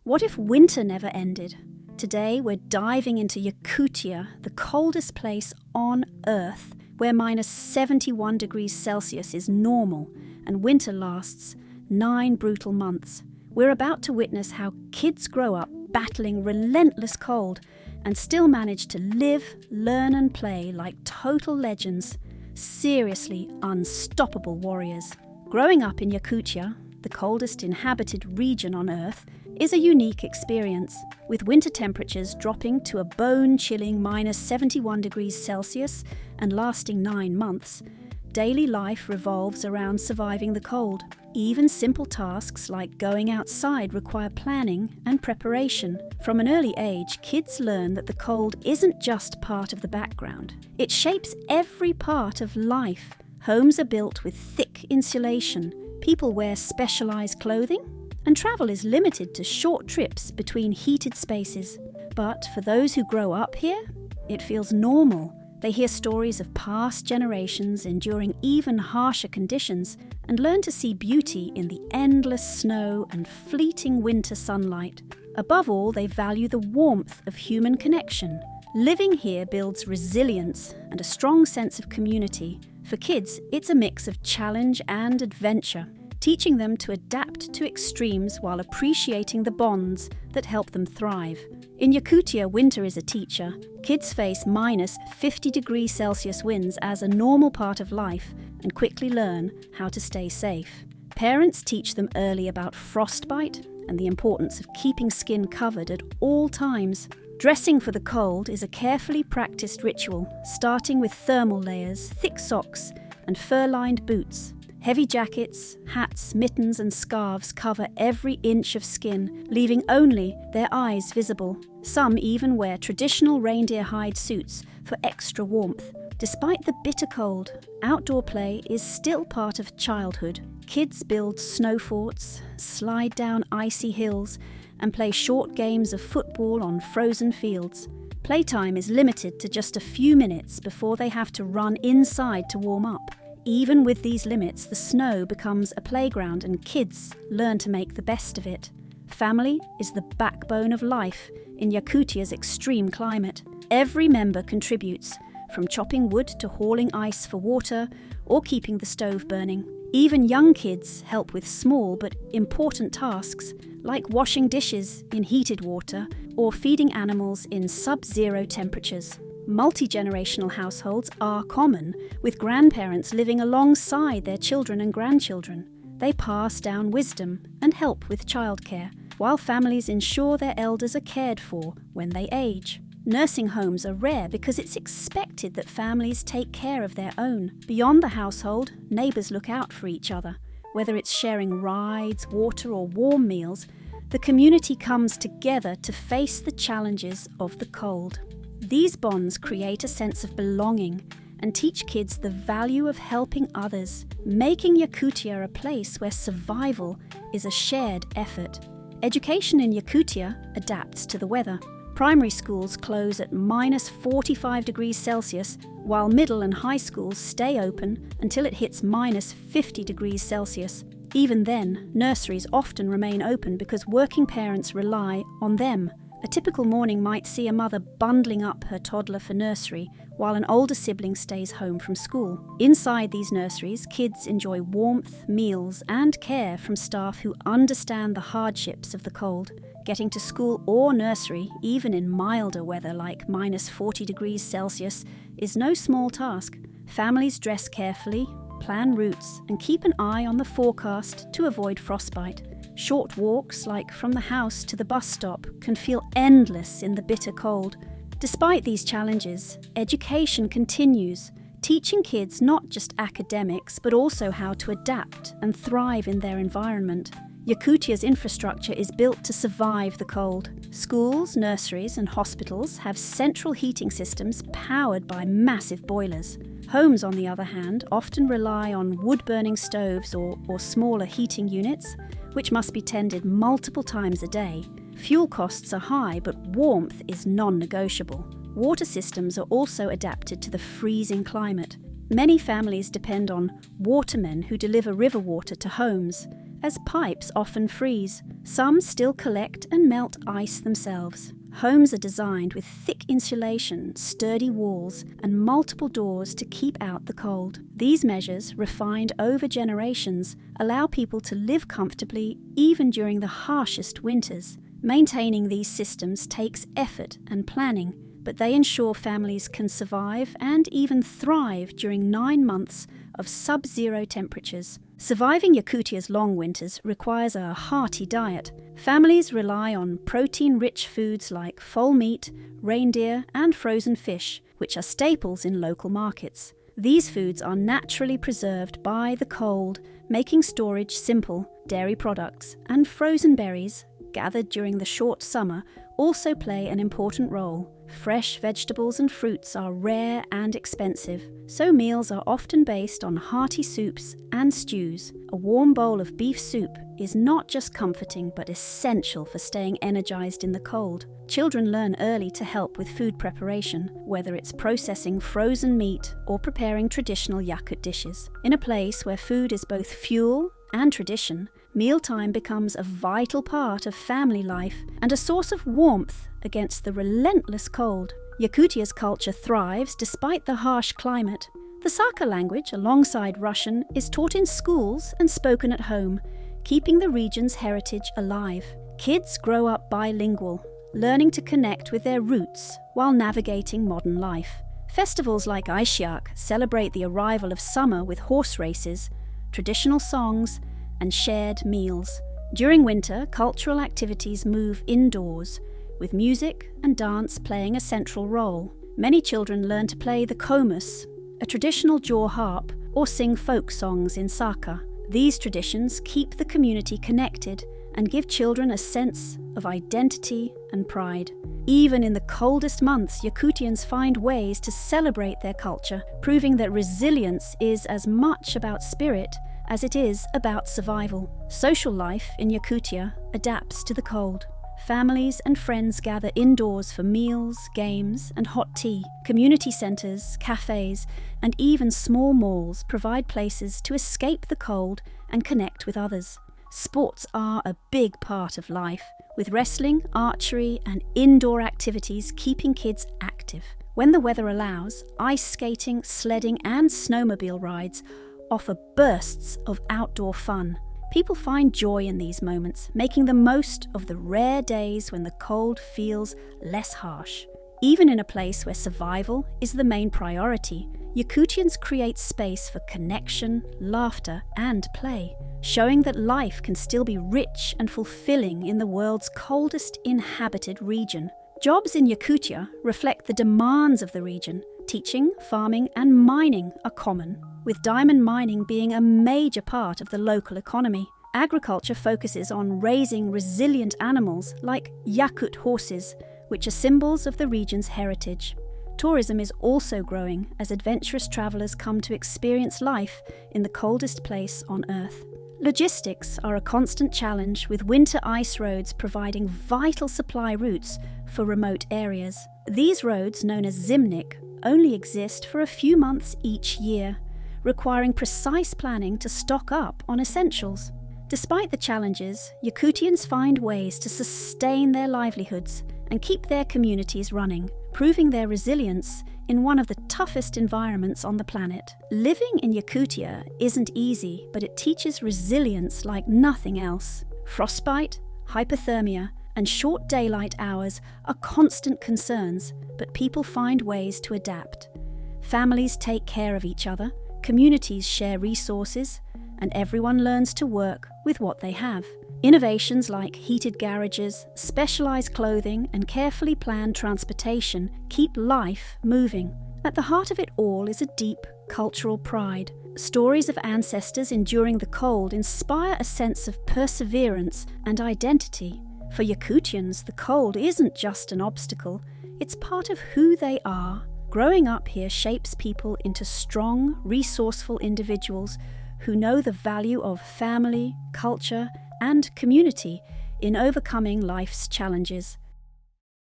What if winter never ended? Today we're diving into Yakutia, the coldest place on Earth, where minus 71 degrees Celsius is normal and winter lasts 9 brutal months. We're about to witness how kids grow up battling relentless cold and still manage to live, learn and play like total legends, seriously unstoppable warriors. Growing up in Yakutia, the coldest inhabited region on Earth, is a unique experience, with winter temperatures dropping to a bone-chilling minus 71 degrees Celsius and lasting 9 months. Daily life revolves around surviving the cold. Even simple tasks like going outside require planning and preparation. From an early age, kids learn that the cold isn't just part of the background. It shapes every part of life. Homes are built with thick insulation. People wear specialized clothing, and travel is limited to short trips between heated spaces. But for those who grow up here, it feels normal. They hear stories of past generations enduring even harsher conditions and learn to see beauty in the endless snow and fleeting winter sunlight. Above all, they value the warmth of human connection. Living here builds resilience and a strong sense of community. For kids, it's a mix of challenge and adventure, teaching them to adapt to extremes while appreciating the bonds that help them thrive. In Yakutia, winter is a teacher. Kids face minus 50 degrees Celsius winds as a normal part of life and quickly learn how to stay safe. Parents teach them early about frostbite and the importance of keeping skin covered at all times. Dressing for the cold is a carefully practiced ritual, starting with thermal layers, thick socks, and fur-lined boots. Heavy jackets, hats, mittens and scarves cover every inch of skin, leaving only their eyes visible. Some even wear traditional reindeer hide suits for extra warmth. Despite the bitter cold, outdoor play is still part of childhood. Kids build snow forts, slide down icy hills, and play short games of football on frozen fields. Playtime is limited to just a few minutes before they have to run inside to warm up. Even with these limits, the snow becomes a playground and kids learn to make the best of it. Family is the backbone of life in Yakutia's extreme climate. Every member contributes, from chopping wood to hauling ice for water or keeping the stove burning. Even young kids help with small but important tasks, like washing dishes in heated water or feeding animals in sub-zero temperatures. Multi-generational households are common, with grandparents living alongside their children and grandchildren. They pass down wisdom and help with childcare, while families ensure their elders are cared for when they age. Nursing homes are rare because it's expected that families take care of their own. Beyond the household, neighbours look out for each other. Whether it's sharing rides, water or warm meals, the community comes together to face the challenges of the cold. These bonds create a sense of belonging and teach kids the value of helping others, making Yakutia a place where survival is a shared effort. Education in Yakutia adapts to the weather. Primary schools close at minus 45 degrees Celsius, while middle and high schools stay open until it hits minus 50 degrees Celsius. Even then, nurseries often remain open because working parents rely on them. A typical morning might see a mother bundling up her toddler for nursery while an older sibling stays home from school. Inside these nurseries, kids enjoy warmth, meals, and care from staff who understand the hardships of the cold. Getting to school or nursery, even in milder weather like minus 40 degrees Celsius, is no small task. Families dress carefully, plan routes, and keep an eye on the forecast to avoid frostbite. Short walks, like from the house to the bus stop, can feel endless in the bitter cold. Despite these challenges, education continues, teaching kids not just academics, but also how to adapt and thrive in their environment. Yakutia's infrastructure is built to survive the cold. Schools, nurseries, and hospitals have central heating systems powered by massive boilers. Homes, on the other hand, often rely on wood-burning stoves or smaller heating units, which must be tended multiple times a day. Fuel costs are high, but warmth is non-negotiable. Water systems are also adapted to the freezing climate. Many families depend on watermen who deliver river water to homes. as pipes often freeze. Some still collect and melt ice themselves. Homes are designed with thick insulation, sturdy walls, and multiple doors to keep out the cold. These measures, refined over generations, allow people to live comfortably even during the harshest winters. Maintaining these systems takes effort and planning, but they ensure families can survive and even thrive during 9 months of sub-zero temperatures. Surviving Yakutia's long winters requires a hearty diet. Families rely on protein-rich foods like foal meat, reindeer, and frozen fish, which are staples in local markets. These foods are naturally preserved by the cold, making storage simple. Dairy products and frozen berries, gathered during the short summer, also play an important role. Fresh vegetables and fruits are rare and expensive, so meals are often based on hearty soups and stews. A warm bowl of beef soup is not just comforting but essential for staying energized in the cold. Children learn early to help with food preparation, whether it's processing frozen meat or preparing traditional Yakut dishes. In a place where food is both fuel and tradition, mealtime becomes a vital part of family life and a source of warmth against the relentless cold. Yakutia's culture thrives despite the harsh climate. The Saka language, alongside Russian, is taught in schools and spoken at home, keeping the region's heritage alive. Kids grow up bilingual, learning to connect with their roots while navigating modern life. Festivals like Aisyak celebrate the arrival of summer with horse races, traditional songs, and shared meals. During winter, cultural activities move indoors, with music and dance playing a central role. Many children learn to play the komus, a traditional jaw harp, or sing folk songs in Saka. These traditions keep the community connected and give children a sense of identity and pride. Even in the coldest months, Yakutians find ways to celebrate their culture, proving that resilience is as much about spirit as it is about survival. Social life in Yakutia adapts to the cold. Families and friends gather indoors for meals, games, and hot tea. Community centres, cafes, and even small malls provide places to escape the cold and connect with others. Sports are a big part of life, with wrestling, archery, and indoor activities keeping kids active. When the weather allows, ice skating, sledding, and snowmobile rides offer bursts of outdoor fun. People find joy in these moments, making the most of the rare days when the cold feels less harsh. Even in a place where survival is the main priority, Yakutians create space for connection, laughter, and play, showing that life can still be rich and fulfilling in the world's coldest inhabited region. Jobs in Yakutia reflect the demands of the region. Teaching, farming, and mining are common, with diamond mining being a major part of the local economy. Agriculture focuses on raising resilient animals like Yakut horses, which are symbols of the region's heritage. Tourism is also growing as adventurous travellers come to experience life in the coldest place on Earth. Logistics are a constant challenge, with winter ice roads providing vital supply routes for remote areas. These roads, known as Zimnik, only exist for a few months each year, requiring precise planning to stock up on essentials. Despite the challenges, Yakutians find ways to sustain their livelihoods and keep their communities running, proving their resilience in one of the toughest environments on the planet. Living in Yakutia isn't easy, but it teaches resilience like nothing else. Frostbite, hypothermia, and short daylight hours are constant concerns, but people find ways to adapt. Families take care of each other, communities share resources, and everyone learns to work with what they have. Innovations like heated garages, specialised clothing, and carefully planned transportation keep life moving. At the heart of it all is a deep cultural pride. Stories of ancestors enduring the cold inspire a sense of perseverance and identity. For Yakutians, the cold isn't just an obstacle, it's part of who they are. Growing up here shapes people into strong, resourceful individuals who know the value of family, culture, and community in overcoming life's challenges.